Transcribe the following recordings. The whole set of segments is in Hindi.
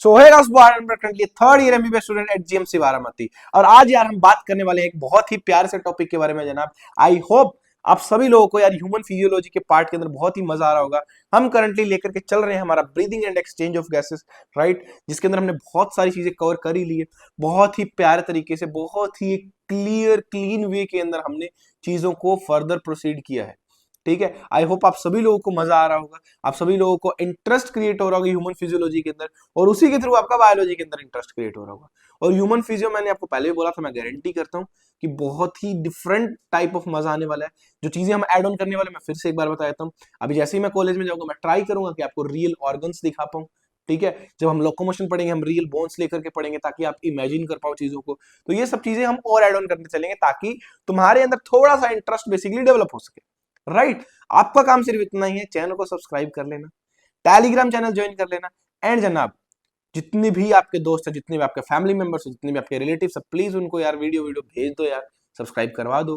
Sohail currently third year MBBS student at GMC Baramati. और आज यार हम बात करने वाले हैं एक बहुत ही प्यारे से टॉपिक के बारे में जनाब। आई होप आप सभी लोगों को यार ह्यूमन फिजियोलॉजी के पार्ट के अंदर बहुत ही मजा आ रहा होगा। हम करंटली लेकर के चल रहे हैं हमारा breathing and exchange of gases, right, जिसके अंदर हमने बहुत सारी चीजें कवर कर ही ली है, बहुत ही प्यारे तरीके से, बहुत ही क्लियर क्लीन वे के अंदर हमने चीजों को फर्दर प्रोसीड किया है। ठीक है, आई होप आप सभी लोगों को मजा आ रहा होगा, आप सभी लोगों को इंटरेस्ट क्रिएट हो रहा होगा ह्यूमन फिजियोलॉजी के अंदर, और उसी के थ्रू आपका बायोलॉजी के अंदर इंटरेस्ट क्रिएट हो रहा होगा। और ह्यूमन फिजियो मैंने आपको पहले भी बोला था, मैं गारंटी करता हूँ कि बहुत ही डिफरेंट टाइप ऑफ मजा आने वाला है। जो चीजें हम ऐड ऑन करने वाले, मैं फिर से एक बार बता देता हूँ। अभी जैसे ही मैं कॉलेज में जाऊंगा, मैं ट्राई करूंगा कि आपको रियल ऑर्गन्स दिखा पाऊँ। ठीक है, जब हम लोकोमोशन पढ़ेंगे, हम रियल बोन्स लेकर के पढ़ेंगे ताकि आप इमेजिन कर पाओ चीजों को। तो ये सब चीजें हम और ऐड ऑन करते चलेंगे ताकि तुम्हारे अंदर थोड़ा सा इंटरेस्ट बेसिकली डेवलप हो सके, राइट। आपका काम सिर्फ इतना ही है, चैनल को सब्सक्राइब कर लेना, टेलीग्राम चैनल ज्वाइन कर लेना, एंड जनाब जितने भी आपके दोस्त हैं, जितने भी आपके फैमिली मेंबर्स हैं, जितने भी आपके रिलेटिव्स हैं, प्लीज उनको यार वीडियो वीडियो भेज दो यार, सब्सक्राइब करवा दो।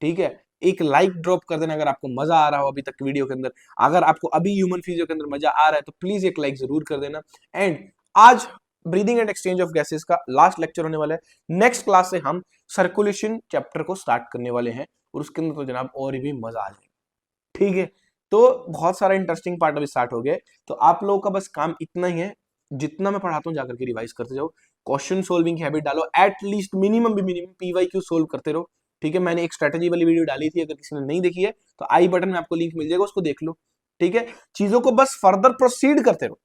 ठीक है, एक लाइक ड्रॉप कर देना अगर आपको मजा आ रहा हो अभी तक वीडियो के अंदर। अगर आपको अभी ह्यूमन फिजियो के अंदर मजा आ रहा है तो प्लीज एक लाइक जरूर कर देना। एंड आज breathing and exchange of gases का लास्ट लेक्चर होने वाला है। नेक्स्ट क्लास से हम सर्कुलेशन चैप्टर को स्टार्ट करने वाले हैं, और उसके अंदर तो जनाब और भी मजा आ जाएगा। ठीक है, तो बहुत सारा इंटरेस्टिंग पार्ट अभी स्टार्ट हो गया। तो आप लोगों का बस काम इतना ही है, जितना मैं पढ़ाता हूँ जाकर के रिवाइज करते जाओ, क्वेश्चन सोल्विंग की हैबिट डालो, एटलीस्ट मिनिमम भी मिनिमम पीवाईक्यू सोल्व करते रहो। ठीक है, मैंने एक स्ट्रेटेजी वाली वीडियो डाली थी, अगर किसी ने नहीं देखी है तो आई बटन में आपको लिंक मिल जाएगा, उसको देख लो। ठीक है, चीजों को बस फर्दर प्रोसीड करते रहो,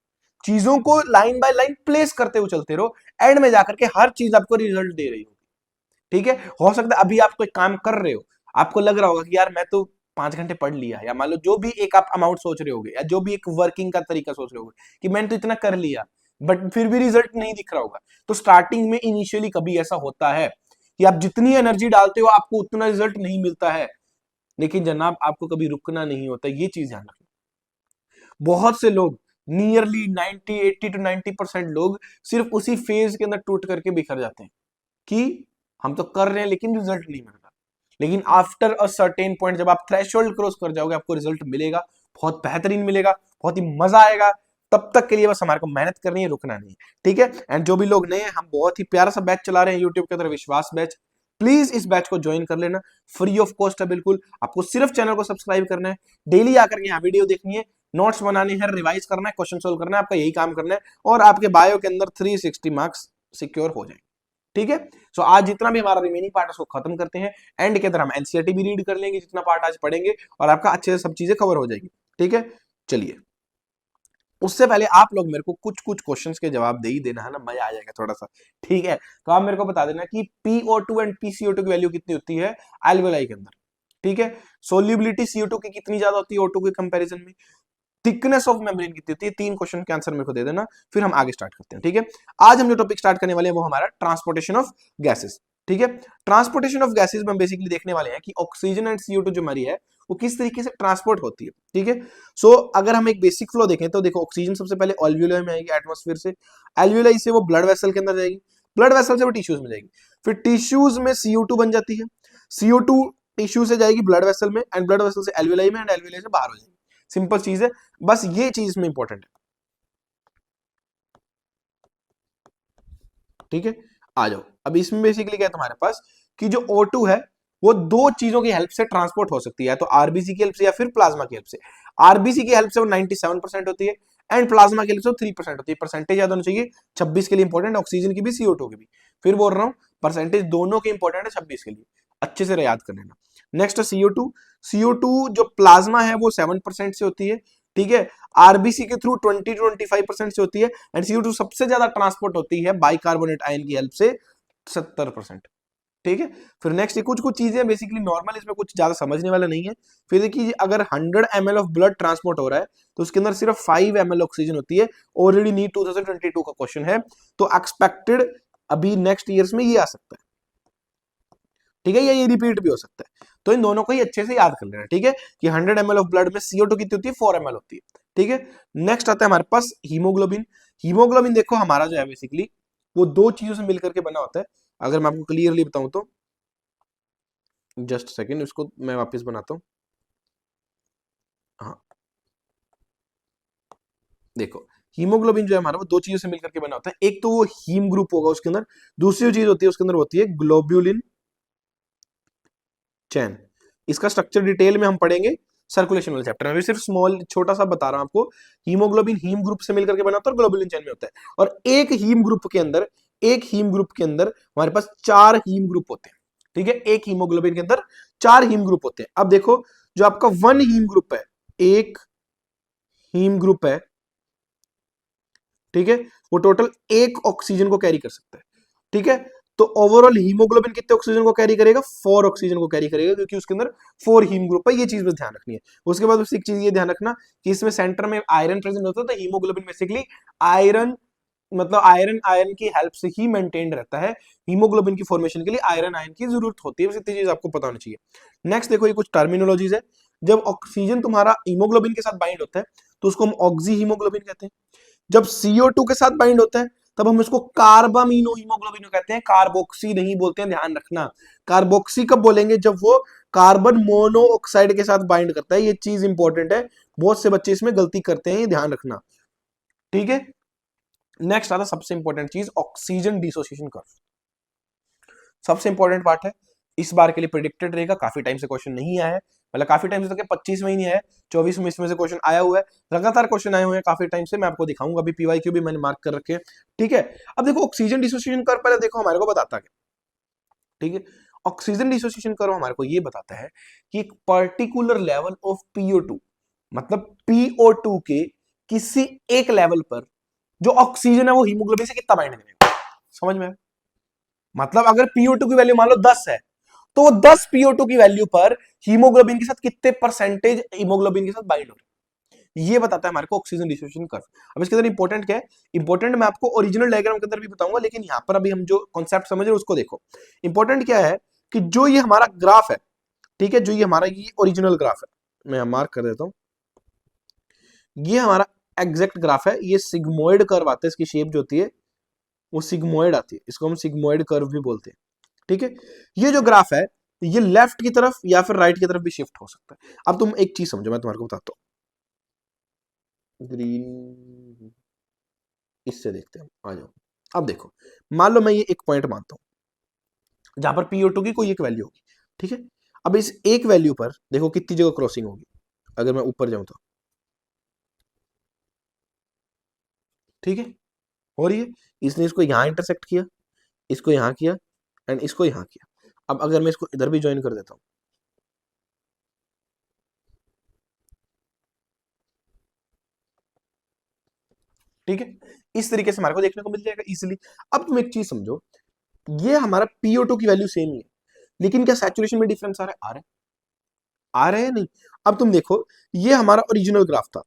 चीजों को लाइन बाय लाइन प्लेस करते हुए चलते रहो, एंड में जाकर के हर चीज आपको रिजल्ट दे रही होगी। ठीक है, हो सकता है अभी आप कोई काम कर रहे हो, आपको लग रहा होगा कि यार मैं तो 5 घंटे पढ़ लिया, या मान लो जो भी एक आप अमाउंट सोच रहे होगे, या जो भी एक वर्किंग का तरीका सोच रहे होगे कि मैंने तो इतना कर लिया, बट फिर भी रिजल्ट नहीं दिख रहा होगा। तो स्टार्टिंग में इनिशियली कभी ऐसा होता है कि आप जितनी एनर्जी डालते हो आपको उतना रिजल्ट नहीं मिलता है, लेकिन जनाब आपको कभी रुकना नहीं होता, ये चीज ध्यान रखना। बहुत से लोग, नियरली 90 80 टू 90% लोग सिर्फ उसी फेज के अंदर टूट करके बिखर जाते हैं कि हम तो कर रहे हैं लेकिन रिजल्ट नहीं मिल रहा। लेकिन आफ्टर अ सर्टेन पॉइंट जब आप थ्रेशोल्ड क्रॉस कर जाओगे, आपको रिजल्ट मिलेगा, बहुत बेहतरीन मिलेगा, बहुत ही मजा आएगा। तब तक के लिए बस हमारे को मेहनत करनी है, रुकना नहीं है। ठीक है, एंड जो भी लोग नए हैं, हम बहुत ही प्यारा सा बैच चला रहे हैं यूट्यूब के अंदर, विश्वास बैच। प्लीज इस बैच को ज्वाइन कर लेना, फ्री ऑफ कॉस्ट है बिल्कुल। आपको सिर्फ चैनल को सब्सक्राइब करना है, डेली आकर के यहाँ वीडियो देखनी है, नोट्स बनाने हैं, रिवाइज करना है, क्वेश्चन सोल्व करना है, आपका यही काम करना है, और आपके बायो के अंदर 360 मार्क्स सिक्योर हो जाए। ठीक है, सो आज जितना भी हमारा रिमेनिंग पार्ट है उसको खत्म करते हैं। एंड के अंदर हम एनसीईआरटी भी रीड कर लेंगे, जितना पार्ट आज पढ़ेंगे, और आपका अच्छे से सब चीजें कवर हो जाएगी। ठीक है, चलिए, उससे पहले आप लोग मेरे को कुछ कुछ क्वेश्चंस के जवाब दे ही देना है ना, मजा आ जाएगा थोड़ा सा। ठीक है, तो आप मेरे को बता देना कि PO2 एंड PCO2 की वैल्यू कितनी होती है एल्वेलाई के अंदर। ठीक है, सोल्यूबिलिटी CO2 की कितनी ज्यादा होती है O2 के कंपैरिजन में, थिकनेस ऑफ मेम्ब्रेन कितनी होती है। 3 क्वेश्चन के आंसर मेरे को दे देना, फिर हम आगे स्टार्ट करते हैं। ठीक है, आज हम जो टॉपिक स्टार्ट करने वाले हैं वो हमारा ट्रांसपोर्टेशन ऑफ गैसेस। ठीक है, ट्रांसपोर्टेशन ऑफ गैसेस में हम बेसिकली देखने वाले हैं कि ऑक्सीजन एंड CO2 जो हमारी है वो किस तरीके से ट्रांसपोर्ट होती है। ठीक है, सो अगर हम एक बेसिक फ्लो देखें तो देखो, ऑक्सीजन सबसे पहले ऑल्व्यूलाई में आएगी एटमॉस्फेयर से, एल्व्यूलाई से वो ब्लड वेसल के अंदर जाएगी, ब्लड वेसल से वो टिश्यूज में जाएगी, फिर टिश्यूज में CO2 बन जाती है, CO2 टिश्यू से जाएगी ब्लड वेसल में, एंड ब्लड वेसल से एल्व्यूलाई में, एंड एल्व्यूलाई से बाहर हो जाएगी। सिंपल चीज है, बस ये चीज में इंपॉर्टेंट है। ठीक है, आ जाओ, अब इसमें बेसिकली क्या है तुम्हारे पास कि जो O2 है वो दो चीजों की हेल्प से ट्रांसपोर्ट हो सकती है, तो आरबीसी की हेल्प से या फिर प्लाज्मा की हेल्प से। आरबीसी की हेल्प से वो 97% होती है, एंड प्लाज्मा की हेल्प से वो 3% होती है। परसेंटेज याद होना चाहिए, 26 के लिए इंपॉर्टेंट, ऑक्सीजन की भी CO2 की भी। फिर बोल रहा हूँ, परसेंटेज दोनों के इंपॉर्टेंट है 26 के लिए, अच्छे से याद कर लेना। नेक्स्ट है CO2। CO2 जो प्लाज्मा है वो 7% से होती है। ठीक है, आरबीसी के थ्रू 20 to 25% से होती है, एंड CO2 सबसे ज्यादा ट्रांसपोर्ट होती है बाइकार्बोनेट आयन की हेल्प से 70%। ठीक है, फिर नेक्स्ट कुछ कुछ चीजें बेसिकली नॉर्मल, इसमें कुछ ज्यादा समझने वाला नहीं है। फिर देखिए, अगर 100 ml ऑफ ब्लड ट्रांसपोर्ट हो रहा है तो उसके अंदर सिर्फ 5 ml ऑक्सीजन होती है। ऑलरेडी नीट 2022 का क्वेश्चन है, तो एक्सपेक्टेड अभी नेक्स्ट ईयर्स में ये आ सकता है। ठीक है, ये रिपीट भी हो सकता है, तो इन दोनों को ही अच्छे से याद कर लेना। ठीक है, कि 100 ml ऑफ ब्लड में CO2 कितनी होती है, 4 ml होती है। ठीक है, नेक्स्ट आता है हमारे पास हीमोग्लोबिन। हीमोग्लोबिन देखो हमारा जो है बेसिकली वो दो चीजों से मिलकर के बना होता है। अगर मैं आपको क्लियरली बताऊं तो, जस्ट सेकेंड, उसको मैं वापस बनाता हूं। हाँ, देखो, हीमोग्लोबिन जो है हमारा वो दो चीजों से मिलकर के बना होता है, एक तो वो हीम ग्रुप होगा उसके अंदर, दूसरी चीज होती है उसके अंदर होती है ग्लोब्यूलिन चैन। इसका स्ट्रक्चर डिटेल में हम पढ़ेंगे सर्कुलेशन वाले चैप्टर में, अभी सिर्फ स्मॉल छोटा सा बता रहा हूं आपको। हीमोग्लोबिन हीम ग्रुप से मिलकर के बना होता है और ग्लोब्यूलिन चैन में होता है। और एक हीम ग्रुप के अंदर हमारे पास 4 हीम ग्रुप होते हैं, ठीक है। एक हीमोग्लोबिन के अंदर 4 हीम ग्रुप होते हैं। अब देखो जो आपका 1 हीम ग्रुप है, एक हीम ग्रुप है, ठीक है, वो टोटल एक ऑक्सीजन को कैरी कर सकता है, ठीक है। तो ओवरऑल हीमोग्लोबिन कितने ऑक्सीजन को कैरी करेगा? 4 ऑक्सीजन को कैरी करेगा, क्योंकि उसके अंदर 4 हीम ग्रुप है। ये चीज बस ध्यान रखनी है। उसके बाद बस एक चीज ये ध्यान रखना कि इसमें सेंटर में आयरन प्रेजेंट होता है, तो हीमोग्लोबिन बेसिकली आयरन, मतलब आयरन की हेल्प से ही मेंटेन रहता है। हीमोग्लोबिन की फॉर्मेशन के लिए आयरन की जरूरत होती है, बस इतनी चीज आपको पता होनी चाहिए। नेक्स्ट देखो, ये कुछ टर्मिनोलॉजीज है। जब ऑक्सीजन तुम्हारा हीमोग्लोबिन के साथ बाइंड होता है तो उसको हम ऑक्सी हीमोग्लोबिन कहते हैं। जब CO2 के साथ बाइंड होता है तब हम इसको कार्बामीनो हीमोग्लोबिन कहते हैं, कार्बोक्सी नहीं बोलते हैं, ध्यान रखना। कार्बोक्सी कब बोलेंगे? जब वो कार्बन मोनोऑक्साइड के साथ बाइंड करता है। ये चीज इंपॉर्टेंट है, बहुत से बच्चे इसमें गलती करते हैं, ये ध्यान रखना, ठीक है। नेक्स्ट आता सबसे इंपॉर्टेंट चीज, ऑक्सीजन डिसोसिएशन कर्व। सबसे इंपॉर्टेंट पार्ट है, इस बार के लिए प्रिडिक्टेड रहेगा, काफी टाइम से क्वेश्चन नहीं आया है, मतलब काफी टाइम से, तो 25 में ही नहीं आया है, 24 में इसमें से क्वेश्चन आया हुआ है, लगातार क्वेश्चन आए हुए हैं काफी टाइम से। मैं आपको दिखाऊंगा, अभी PYQ भी मैंने मार्क कर रखे हैं, ठीक है। अब देखो ऑक्सीजन डिसोसिएशन कर्व पहले देखो हमारे को बताता है, ठीक है। ऑक्सीजन डिसोसिएशन कर्व हमारे को ये बताता है कि एक पर्टिकुलर लेवल ऑफ PO2, मतलब PO2 के किसी एक लेवल पर जो ऑक्सीजन है वो हीमोग्लोबिन से कितना बाइंड करेगा। समझ में? मतलब अगर PO2 की वैल्यू मान लो 10 है, तो 10 PO2 की वैल्यू पर हीमोग्लोबिन के साथ कितने परसेंटेज हीमोग्लोबिन के साथ बाइंड हो रहे हैं, ये बताता है हमारे को ऑक्सीजन डिसोसिएशन कर्व। अब इसके अंदर इंपॉर्टेंट क्या है? इंपॉर्टेंट मैं आपको ओरिजिनल डायग्राम के अंदर भी बताऊंगा, लेकिन यहां पर अभी हम जो कॉन्सेप्ट समझ रहे हैं उसको देखो। इंपॉर्टेंट क्या है कि जो ये हमारा ग्राफ है, ठीक है, जो ये हमारा ये ओरिजिनल ग्राफ है, मैं मार्क कर देता हूं, ये हमारा एग्जैक्ट ग्राफ है। ये सिग्मोइड कर्व आता है, इसकी शेप जो होती है वो सिग्मोइड आती है, इसको हम सिग्मोइड कर्व भी बोलते हैं, ठीक है। ये जो ग्राफ है ये लेफ्ट की तरफ या फिर राइट की तरफ भी शिफ्ट हो सकता है। अब तुम एक चीज समझो, मैं तुम्हारे को बताता हूं, ग्रीन, इससे देखते हैं, आ जाओ। अब देखो, मान लो मैं ये एक पॉइंट मानता हूं जहां पर PO2 की कोई एक वैल्यू होगी, ठीक है। अब इस एक वैल्यू पर देखो कितनी जगह क्रॉसिंग होगी, अगर मैं ऊपर जाऊं तो, ठीक है, हो रही है। इसने इसको यहां इंटरसेक्ट किया, इसको यहां किया, एंड इसको यहां किया। अब अगर मैं इसको इधर भी ज्वाइन कर देता हूं, ठीक है, इस तरीके से हमारे को देखने को मिल जाएगा इजीली। अब तुम एक चीज समझो, ये हमारा PO2 की वैल्यू सेम ही है, लेकिन क्या सैचुरेशन में डिफरेंस आ रहा है? आ रहा है नहीं। अब तुम देखो, ये हमारा ओरिजिनल ग्राफ था,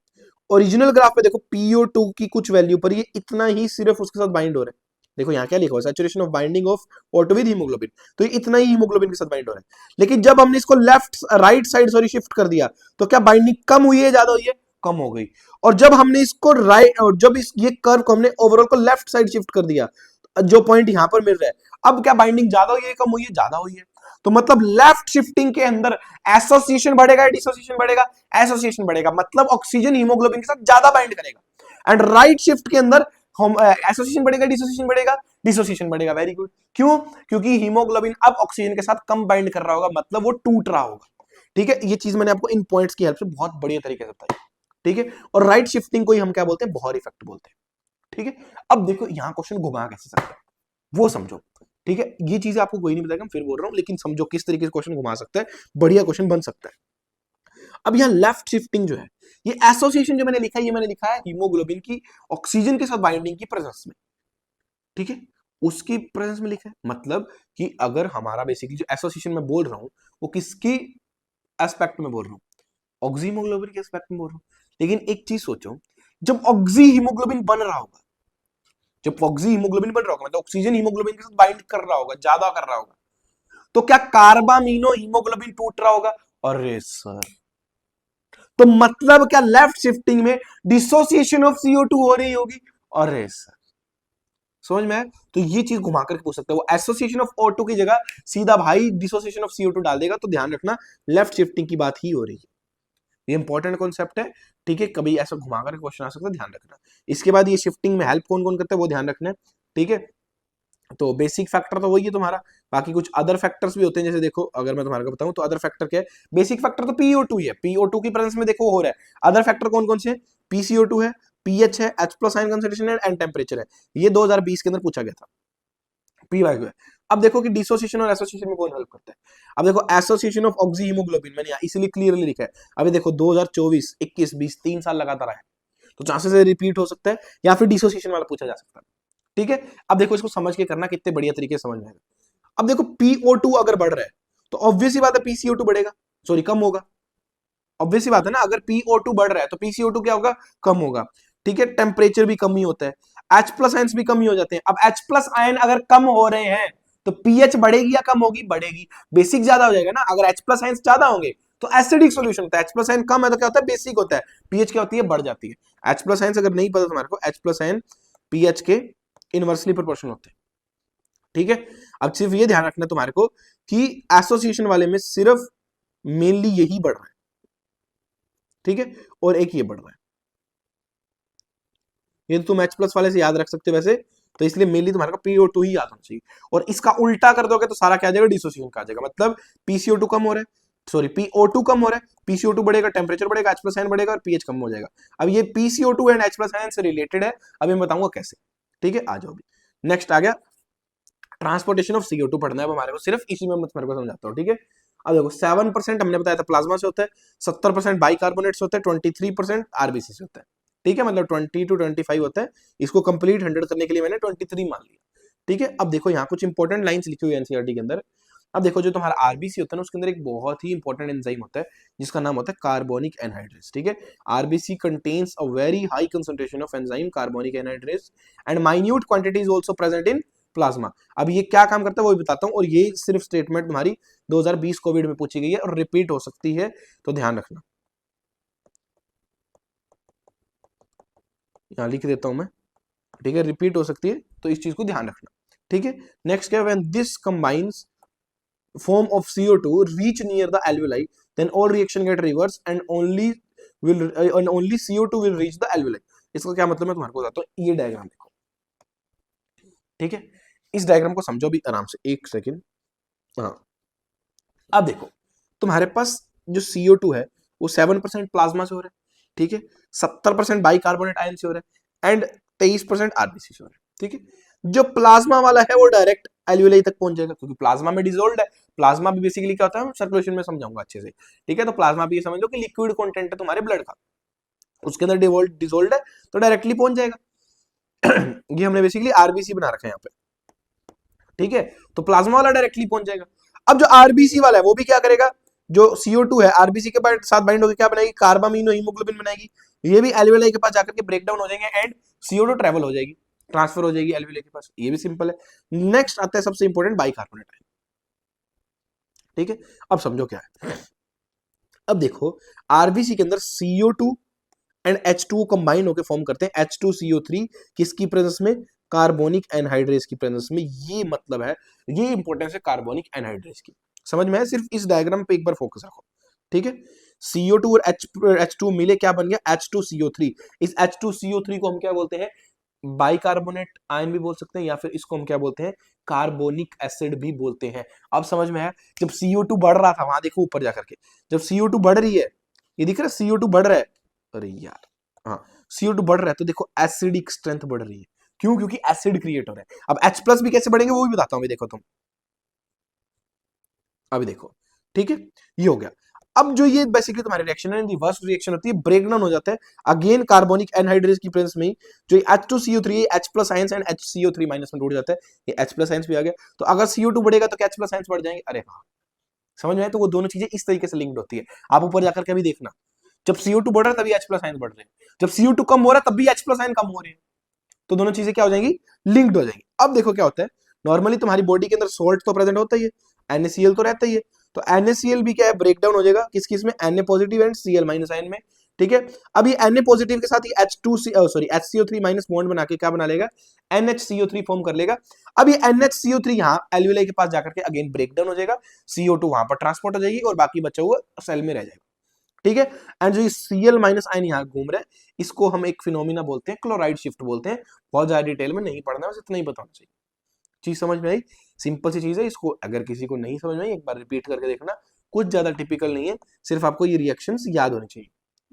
ओरिजिनल ग्राफ पे देखो PO2 की कुछ वैल्यू पर ये इतना ही सिर्फ उसके साथ बाइंड हो रहा है। देखो यहाँ क्या लिखा हुआ है, saturation of binding of O2 with haemoglobin, तो ये इतना ही हीमोग्लोबिन के साथ बाइंड हो रहा है। लेकिन जब हमने इसको राइट साइड सॉरी शिफ्ट कर दिया, तो क्या बाइंडिंग कम हुई है, ज्यादा हुई है? कम हो गई। और जब हमने इसको राइट, और जब ये कर्व को हमने ओवरऑल को लेफ्ट साइड शिफ्ट कर दिया, जो पॉइंट यहां पर मिल रहा है, अब क्या बाइंडिंग ज्यादा हुई है, कम हुई है? ज्यादा हुई है। तो मतलब लेफ्ट शिफ्टिंग के अंदर एसोसिएशन बढ़ेगा, डिसोसिएशन बढ़ेगा? एसोसिएशन बढ़ेगा, मतलब ऑक्सीजन हीमोग्लोबिन के साथ ज्यादा बाइंड करेगा। एंड राइट शिफ्ट के अंदर एसोसिएशन बढ़ेगा, डिसोसिएशन बढ़ेगा? डिसोसिएशन बढ़ेगा। Very good. क्यों? क्योंकि हीमोग्लोबिन अब ऑक्सीजन के साथ कम बाइंड कर रहा होगा, मतलब वो टूट रहा होगा, ठीक है। ये चीज मैंने आपको इन पॉइंट्स की हेल्प से बहुत बढ़िया तरीके से बताई, ठीक है। और राइट शिफ्टिंग को ही हम क्या बोलते हैं? बॉहर इफेक्ट बोलते हैं, ठीक है। अब देखो यहां क्वेश्चन घुमा कैसे सकते हैं वो समझो, ठीक है। ये चीजें आपको कोई नहीं बताएगा, मैं फिर बोल रहा हूं, लेकिन समझो किस तरीके से क्वेश्चन घुमा सकता है, बढ़िया क्वेश्चन बन सकता है। अब यहां लेफ्ट शिफ्टिंग जो है, ये एसोसिएशन जो मैंने लिखा है, ये मैंने लिखा है हीमोग्लोबिन की ऑक्सीजन के साथ बाइंडिंग की प्रेजेंस में, ठीक है, उसकी प्रेजेंस में लिखा है। मतलब कि अगर हमारा बेसिकली जो एसोसिएशन में बोल रहा हूं वो किसकी एस्पेक्ट में बोल रहा हूं? ऑक्सी हीमोग्लोबिन के एस्पेक्ट में बोल रहा हूं। लेकिन एक चीज सोचो, जब ऑक्सी हीमोग्लोबिन बन रहा होगा, जब ऑक्सी हीमोग्लोबिन बन रहा होगा, मतलब ऑक्सीजन हीमोग्लोबिन के साथ बाइंड कर रहा होगा, ज्यादा कर रहा होगा, तो क्या कार्बामीनो हीमोग्लोबिन टूट रहा होगा? अरे सर, तो मतलब क्या लेफ्ट शिफ्टिंग में डिसोसिएशन ऑफ CO2 हो रही होगी? अरे सर, समझ में है? तो ये चीज घुमा करके पूछ सकते हो, वो एसोसिएशन ऑफ O2 की जगह सीधा भाई डिसोसिएशन ऑफ CO2 डाल देगा, तो ध्यान रखना लेफ्ट शिफ्टिंग की बात ही हो रही है, ये इंपॉर्टेंट कॉन्सेप्ट है, ठीक है, कभी ऐसा घुमा कर क्वेश्चन आ सकता है, ध्यान रखना। इसके बाद ये शिफ्टिंग में हेल्प कौन कौन करता है वो ध्यान रखना है, ठीक है। तो बेसिक फैक्टर तो वही है तुम्हारा, बाकी कुछ अदर फैक्टर्स भी होते हैं, जैसे देखो अगर मैं तुम्हारे को बताऊं तो अदर फैक्टर क्या है, बेसिक फैक्टर तो पीओ2 ही है, पीओ2 की प्रेजेंस में देखो हो रहा है। अदर फैक्टर कौन कौन से हैं, पीसीओ2 है, पीएच है, H प्लस आयन कंसंट्रेशन है एंड टेम्परेचर है। ये 2020 के अंदर पूछा गया था, पी वाई है। अब देखो कि डिसोसिएशन और एसोसिएशन में कौन हेल्प करता है। अब देखो एसोसिएशन ऑफ ऑक्सी हीमोग्लोबिन मैंने यहाँ इसीलिए क्लियरली लिखा है। अभी देखो 2024 21 20 3 साल लगातार है, तो चांसेस है रिपीट हो सकता है या फिर डिसोसिएशन वाला पूछा जा सकता है, ठीक है। अब देखो इसको समझ के करना, कितने बढ़िया तरीके से समझ में आएगा। अब देखो PO2 अगर बढ़ रहा है तो ऑब्वियस सी बात है PCO2 बढ़ेगा, सॉरी कम होगा। ऑब्वियस सी बात है ना, अगर PO2 बढ़ रहा है तो PCO2 क्या होगा, कम होगा, ठीक है। टेम्परेचर भी कम ही होता है, H प्लस आयंस भी कम ही हो जाते हैं। अब H प्लस आयन अगर कम हो रहे हैं तो पीएच बढ़ेगी या कम होगी, बढ़ेगी, बेसिक ज्यादा हो जाएगा ना। अगर H प्लस आयंस ज्यादा होंगे तो एसिडिक सॉल्यूशन होता है, H प्लस आयन कम है तो क्या होता है, बेसिक होता है, पीएच क्या होती है, बढ़ जाती है। H प्लस आयंस अगर नहीं पता तुम्हारे को, H प्लस आयन पीएच के इनवर्सली प्रोपोर्शनल होते हैं, ठीक है। अब सिर्फ ये ध्यान रखना तुम्हारे को कि एसोसिएशन वाले में सिर्फ मेनली यही बढ़ रहा है, ठीक है, और एक ये बढ़ रहा है। ये तो तुम H प्लस वाले से याद रख सकते हो वैसे, तो इसलिए मेनली तुम्हारे को PO2 ही याद होना चाहिए। और इसका उल्टा कर दोगे तो सारा क्या आ जाएगा, डिसोसिएशन का आ जाएगा। मतलब PCO2 कम हो रहा है, सॉरी PO2 कम हो रहा है, PCO2 बढ़ेगा, टेम्परेचर बढ़ेगा, H प्लस आयन बढ़ेगा और पीएच कम हो जाएगा। अब ये PCO2 and H plus ion से रिलेटेड है, अभी मैं बताऊंगा कैसे, ठीक है। आ जाओ अभी नेक्स्ट आ गया ट्रांसपोर्टेशन ऑफ CO2 पढ़ना है अब हमारे को, सिर्फ इसी में मैं तुम्हारे को समझाता हूँ, ठीक है। अब देखो 7% हमने बताया था प्लाज्मा से होता है, 70% बाइकार्बोनेट से होता है, 23% आरबीसी से होता है, ठीक है। मतलब 20 to 25 होता है, इसको कंप्लीट 100 करने के लिए मैंने 23 मान लिया, ठीक है। अब देखो यहाँ कुछ इंपॉर्टेंट लाइंस लिखी हुई है एनसीईआरटी के अंदर। अब देखो जो तुम्हारा आरबीसी होता है ना, उसके अंदर एक बहुत ही इंपॉर्टेंट एंजाइम होता है जिसका नाम होता है कार्बोनिक एनहाइड्रेस, ठीक है। RBC contains a very high concentration of enzyme carbonic anhydrase and minute quantity is also present in plasma. अब ये क्या काम करता है वो भी बताता हूँ, और ये सिर्फ स्टेटमेंट तुम्हारी 2020 कोविड में पूछी गई है और रिपीट हो सकती है, तो ध्यान रखना। यहाँ लिख देता हूं मैं, ठीक है, रिपीट हो सकती है तो इस चीज को ध्यान रखना, ठीक है। नेक्स्ट क्या है, when this combines form of CO2 reach near the alveoli, then all reaction get reversed and only CO2 will reach the alveoli। इसका क्या मतलब मैं तुम्हारे को बताता हूँ, ये डायग्राम देखो, ठीक है। इस डायग्राम को समझो भी आराम से, एक सेकेंड। हाँ, अब देखो तुम्हारे पास जो CO2 है वो 7% प्लाज्मा से हो रहा है, ठीक है, 70% बाइकार्बोनेट आयन से हो रहा है एंड 23% आरबीसी से हो रहा है, ठीक है। जो प्लाज्मा वाला है वो डायरेक्ट एल्यूलाई तक पहुंच जाएगा, क्योंकि प्लाज्मा में डिसॉल्व्ड है। प्लाज्मा भी बेसिकली क्या होता है, सर्कुलेशन में समझाऊंगा अच्छे से, ठीक है। तो प्लाज्मा भी ये समझ लो कि लिक्विड कंटेंट है तुम्हारे ब्लड का, उसके अंदर डिसॉल्व्ड है तो डायरेक्टली पहुंच जाएगा। ये हमने बेसिकली आरबीसी बना रखा है यहाँ पे, ठीक है। तो प्लाज्मा वाला डायरेक्टली पहुंच जाएगा। अब जो आरबीसी वाला है वो भी क्या करेगा, जो CO2 है आरबीसी के साथ बाइंड होकर क्या बनाएगी, कार्बामीनो हीमोग्लोबिन बनाएगी। ये भी एल्वेलाई के पास जाकर के ब्रेक डाउन हो जाएंगे एंड CO2 ट्रेवल हो जाएगी, ट्रांसफर हो जाएगी एल्वेलाई के पास। ये भी सिंपल है। नेक्स्ट आता है सबसे इंपॉर्टेंट बाइकार्बोनेट आयन, ठीक है। अब समझो क्या है, अब देखो आरबीसी के अंदर CO2 एंड H2 कंबाइन होकर फॉर्म करते हैं H2CO3, किसकी प्रेजेंस में, कार्बोनिक एनहाइड्रेस की प्रेजेंस में। ये मतलब है, ये इंपॉर्टेंस है कार्बोनिक एनहाइड्रेस की, समझ में है। सिर्फ इस डायग्राम पे एक बार फोकस रखो, ठीक है। CO2 और H2 मिले क्या बन गया, H2CO3। इस H2CO3 को हम क्या बोलते हैं, बाइकार्बोनेट आयन भी बोल सकते हैं, या फिर इसको हम क्या बोलते हैं, कार्बोनिक एसिड भी बोलते हैं। अब समझ में है, जब CO2 बढ़ रहा था वहां देखो ऊपर जाकर के, जब CO2 बढ़ रही है, ये दिख रहा है CO2 बढ़ रहा है, अरे यार हाँ, CO2 बढ़ रहा है तो देखो एसिडिक स्ट्रेंथ बढ़ रही है, क्यों, क्योंकि एसिड क्रिएट हो रहा है। अब H प्लस भी कैसे बढ़ेंगे वो भी बताता हूं, अभी देखो तुम, अभी देखो, ठीक है। ये हो गया। अब जो ये बेसिकली तुम्हारी रिएक्शन है, रिवर्स रिएक्शन होती है, ब्रेक डाउन हो जाता है अगेन कार्बोनिक एनहाइड्रेस की प्रेजेंस में, जो H2CO3 H plus ions and HCO3 minus में टूट जाता है, ये H प्लस आयंस भी आ गया। तो अगर CO2 बढ़ेगा तो क्या H प्लस आयंस बढ़ जाएंगे, अरे हाँ, समझ में आए। तो वो दोनों चीजें इस तरीके से लिंक्ड होती है। आप ऊपर जाकर के भी देखना, जब CO2 बढ़ रहा है तभी H प्लस आयन बढ़ रहे हैं, जब CO2 कम हो रहा है तब भी H प्लस आयन कम हो रहे हैं। तो दोनों चीजें क्या हो जाएंगी, लिंक्ड हो जाएंगी। अब देखो क्या होता है, नॉर्मली तुम्हारी बॉडी के अंदर सोल्ट तो प्रेजेंट होता ही है, NaCl तो रहता ही है। तो NaCl भी क्या है, ब्रेक डाउन हो जाएगा किस किस में, Na positive and Cl minus ion में, ठीक है। अब ये Na पॉजिटिव के साथ ही HCO3 माइनस बॉन्ड बना के क्या बना लेगा, NHCO3 फॉर्म कर लेगा। अब ये NHCO3 यहाँ एल्वेलाई के पास जाकर के अगेन ब्रेक डाउन हो जाएगा, CO2 वहां पर ट्रांसपोर्ट हो जाएगी और बाकी बचा हुआ सेल में रह जाएगा, ठीक है। एंड जो ये Cl माइनस आयन यहाँ घूम रहा है, इसको हम एक फिनोमिना बोलते हैं, क्लोराइड शिफ्ट बोलते हैं। बहुत ज्यादा डिटेल में नहीं पढ़ना है, बस इतना ही बताना चाहिए। चीज समझ में आई? सिंपल सी चीज है, इसको अगर किसी को नहीं समझ में आई एक बार रिपीट करके देखना, कुछ ज्यादा टिपिकल नहीं है, सिर्फ आपको ये रिएक्शंस याद होने चाहिए।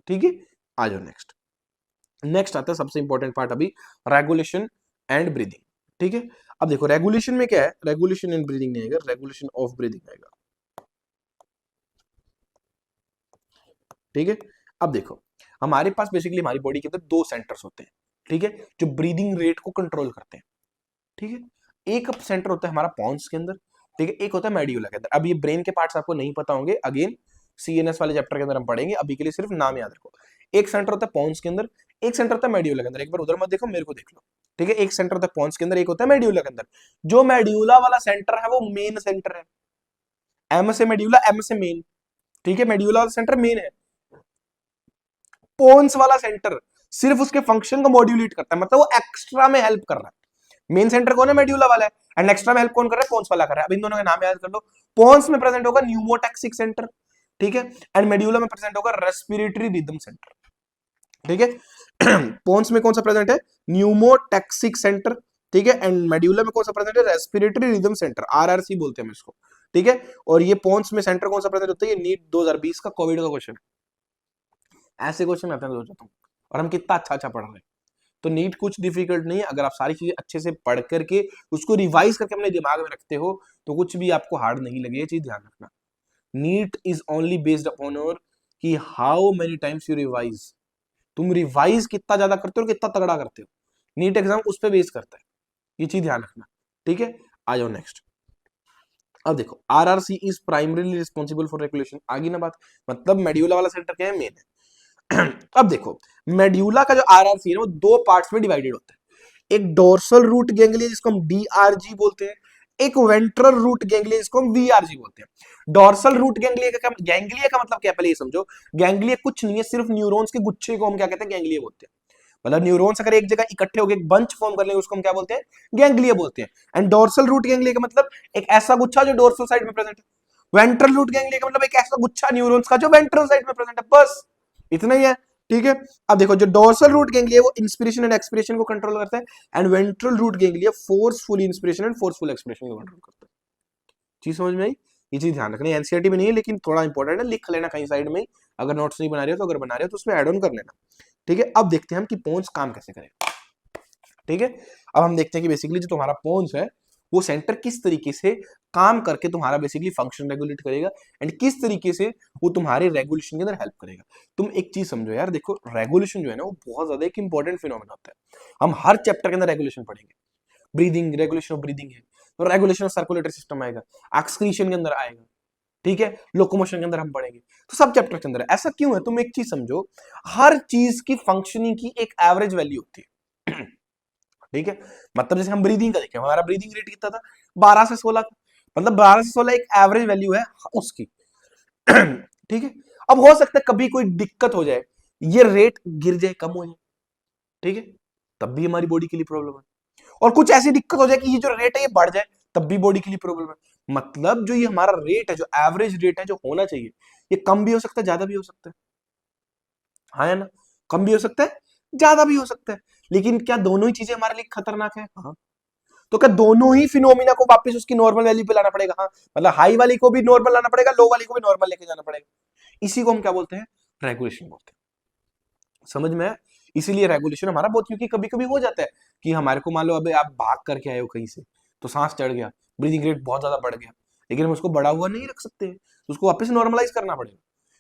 ठीक है, आ जाओ नेक्स्ट। नेक्स्ट आता है सबसे इंपॉर्टेंट पार्ट अभी, रेगुलेशन एंड ब्रीदिंग। ठीक है, अब देखो रेगुलेशन में क्या है, रेगुलेशन एंड ब्रीदिंग नहीं आएगा, रेगुलेशन ऑफ ब्रीदिंग आएगा। ठीक है, अब देखो हमारे पास बेसिकली हमारी बॉडी के अंदर दो सेंटर्स होते हैं, ठीक है, जो ब्रीदिंग रेट को कंट्रोल करते हैं। ठीक है, एक सेंटर होता है हमारा पॉन्स के अंदर, ठीक है, एक होता है मेड्यूला के अंदर। अब ये ब्रेन के पार्ट्स आपको नहीं पता होंगे, अगेन सीएनएस वाले चैप्टर के अंदर हम पढ़ेंगे, अभी के लिए सिर्फ नाम याद रखो। एक सेंटर होता है पॉन्स के अंदर, एक सेंटर होता है मेड्यूला के अंदर। एक बार उधर मत देखो, मेरे को देख लो। ठीक है, एक सेंटर होता है पॉन्स के अंदर, एक होता है मेड्यूला के अंदर। जो मेड्यूला वाला सेंटर है वो मेन सेंटर है, एम से मेड्यूला, एम से मेन। ठीक है, मेड्यूला वाला सेंटर मेन है। पोन्स वाला सेंटर सिर्फ उसके फंक्शन को मॉड्यूलेट करता है, मतलब वो एक्स्ट्रा में हेल्प कर रहा है। मेन सेंटर कौन है? मेड्यूला वाला है, एंड एक्स्ट्रा में हेल्प कौन कर रहा है? पोन्स वाला कर रहा है। अब इन दोनों के नाम याद कर लो। पोन्स में प्रेजेंट होगा न्यूमोटैक्सिक सेंटर, ठीक है, एंड मेड्यूला में प्रेजेंट होगा रेस्पिरेटरी रिदम सेंटर। ठीक है, पोन्स में कौन सा प्रेजेंट है? न्यूमोटैक्सिक सेंटर, ठीक है, एंड मेड्यूला में कौन सा प्रेजेंट है? रेस्पिरेटरी रिदम सेंटर, आरआरसी बोलते हैं हम इसको। ठीक है, और ये पोन्स में सेंटर कौन सा प्रेजेंट होता है? ये नीट 2020 का कोविड का क्वेश्चन, ऐसे क्वेश्चन आते हैं सोचो तुम, और हम कितना अच्छा अच्छा पढ़ रहे हैं। तो नीट कुछ डिफिकल्ट नहीं है, अगर आप सारी चीजें अच्छे से पढ़ करके उसको रिवाइज करके अपने दिमाग में रखते हो तो कुछ भी आपको हार्ड नहीं लगे, ये चीज ध्यान रखना। NEET is only based upon your कि how many times you revise, तुम रिवाइज कितना ज्यादा करते हो, कितना तगड़ा करते हो। नीट एग्जाम उस पर बेस करता है, ये चीज ध्यान रखना। ठीक है, आ जाओ नेक्स्ट। अब देखो RRC is primarily responsible for regulation, आगे ना बात, मतलब मेड्यूला वाला सेंटर क्या है? मेन है। अब देखो मेड्यूला का जो आरआरसी है वो दो पार्ट्स में डिवाइडेड होता है, एक डोर्सल रूट गैंग्लिया जिसको हम डीआरजी बोलते हैं, एक वेंट्रल रूट गैंग्लिया जिसको हम वीआरजी बोलते हैं। डोर्सल रूट गैंग्लिया का गैंग्लिया का मतलब क्या है पहले ये समझो। गैंग्लिया कुछ नहीं है, सिर्फ न्यूरॉन्स के गुच्छे को हम क्या कहते हैं? गैंग्लिया बोलते हैं। मतलब न्यूरॉन्स अगर एक जगह इकट्ठे होकर एक बंच फॉर्म कर ले उसको हम क्या बोलते हैं? गैंग्लिया बोलते हैं। एंड डोर्सल रूट गैंग्लिया का मतलब एक ऐसा गुच्छा जो डोर्सल साइड में प्रेजेंट है। वेंट्रल रूट गैंग्लिया का मतलब एक ऐसा गुच्छा न्यूरॉन्स का जो वेंट्रल साइड में प्रेजेंट है, बस इतना ही है। ठीक है, अब देखो जो डोर्सल रूट गैंग्लिया वो इंस्पिरेशन एंड एक्सपिरेशन को कंट्रोल करता है, and ventral root ganglia forceful inspiration and forceful expiration को कंट्रोल करता है। चीज समझ में आई? ये चीज ध्यान रखनी, एनसीईआरटी में नहीं है लेकिन थोड़ा इंपॉर्टेंट है, लिख लेना कहीं साइड में, अगर नोट्स नहीं बना रहे हो तो, अगर बना रहे हो तो उसमें एड ऑन कर लेना। ठीक है, अब देखते हैं हम कि पोन्स काम कैसे करेगा। ठीक है, अब हम देखते हैं कि बेसिकली जो तुम्हारा पोन्स है वो सेंटर किस तरीके से काम करके तुम्हारा बेसिकली फंक्शन रेगुलेट करेगा, एंड किस तरीके से वो तुम्हारे रेगुलेशन के अंदर हेल्प करेगा। तुम एक चीज समझो यार, देखो रेगुलेशन जो है ना वो बहुत ज्यादा एक इंपॉर्टेंट फिनोमेना होता है। हम हर चैप्टर के अंदर रेगुलेशन पढ़ेंगे, ब्रीदिंग, रेगुलेशन ऑफ ब्रीदिंग है तो रेगुलेशन ऑफ सर्कुलेटरी सिस्टम आएगा, एक्सक्रीशन के अंदर आएगा, ठीक है, लोकोमोशन के अंदर हम पढ़ेंगे, तो सब चैप्टर के अंदर ऐसा क्यों है? तुम एक चीज समझो, हर चीज की फंक्शनिंग की एक एवरेज वैल्यू होती है। ठीक है, मतलब जैसे हम ब्रीदिंग का देखें, हमारा ब्रीदिंग रेट कितना था? 12 से 16 का, मतलब 12 से 16 एक एवरेज वैल्यू है उसकी। ठीक है, अब हो सकता है कभी कोई दिक्कत हो जाए, ये रेट गिर जाए, कम हो जाए, ठीक है, तब भी हमारी बॉडी के लिए प्रॉब्लम है। और कुछ ऐसी दिक्कत हो जाए कि ये जो रेट है ये बढ़ जाए, तब भी बॉडी के लिए प्रॉब्लम है। मतलब जो ये हमारा रेट है, जो एवरेज रेट है जो होना चाहिए, ये कम भी हो सकता है, ज्यादा भी हो सकता है। हाँ या ना? कम भी हो सकता है, ज्यादा भी हो सकता है, लेकिन क्या दोनों ही चीजें हमारे लिए खतरनाक है? हाँ। तो क्या दोनों ही फिनोमिना को वापस उसकी नॉर्मल वैल्यू पे लाना पड़ेगा? हाँ, मतलब हाई वाली को भी नॉर्मल लाना पड़ेगा, लो वाली को भी नॉर्मल लेके जाना पड़ेगा। इसी को हम क्या बोलते हैं? रेगुलेशन बोलते हैं। समझ में? इसीलिए रेगुलेशन हमारा बहुत, क्योंकि कभी कभी हो जाता है कि हमारे को मान लो अभी आप भाग करके आए हो कहीं से, तो सांस चढ़ गया, ब्रीदिंग रेट बहुत ज्यादा बढ़ गया, लेकिन हम उसको बढ़ा हुआ नहीं रख सकते, तो उसको वापस नॉर्मलाइज करना पड़ेगा।